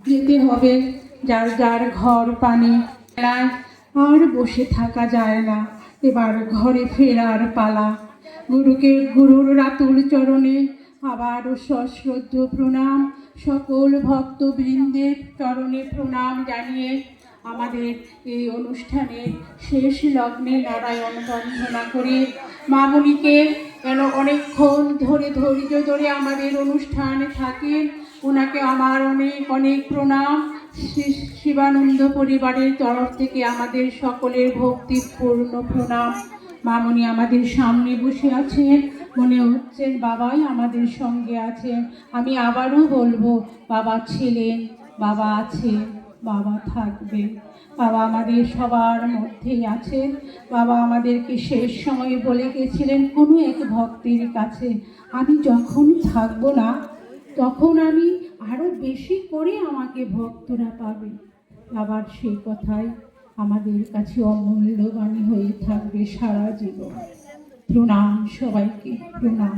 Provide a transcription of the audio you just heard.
যেতে হবে যার যার ঘর পানি। আর বসে থাকা যায় না, এবার ঘরে ফেরার পালা। গুরুর রাতুল চরণে আবার সশ্রদ্ধ প্রণাম। সকল ভক্তবৃন্দের চরণে প্রণাম জানিয়ে আমাদের এই অনুষ্ঠানের শেষ লগ্নে নারায়ণ বন্দনা করে মামুনিকে যেন অনেকক্ষণ ধরে ধৈর্য ধরে আমাদের অনুষ্ঠানে থাকেন, ওনাকে আমার অনেক অনেক প্রণাম। শিবানন্দ পরিবারের তরফ থেকে আমাদের সকলের ভক্তিপূর্ণ প্রণাম। মামুনি আমাদের সামনে বসে আছেন, মনে হচ্ছে বাবাই আমাদের সঙ্গে আছেন। আমি আবারও বলবো, বাবা ছিলেন, বাবা আছেন, বাবা থাকবেন। বাবা আমাদের সবার মধ্যেই আছেন। বাবা আমাদেরকে শেষ সময়ে বলে গেছিলেন কোনো এক ভক্তের কাছে, আমি যখন থাকবো না তখন আমি আরো বেশি করে আমাকে ভক্তরা পাবে। বাবার সেই কথাই আমাদের কাছে অমূল্যবাণী হয়ে থাকবে সারা জীবন। প্রণাম সবাইকে, প্রণাম।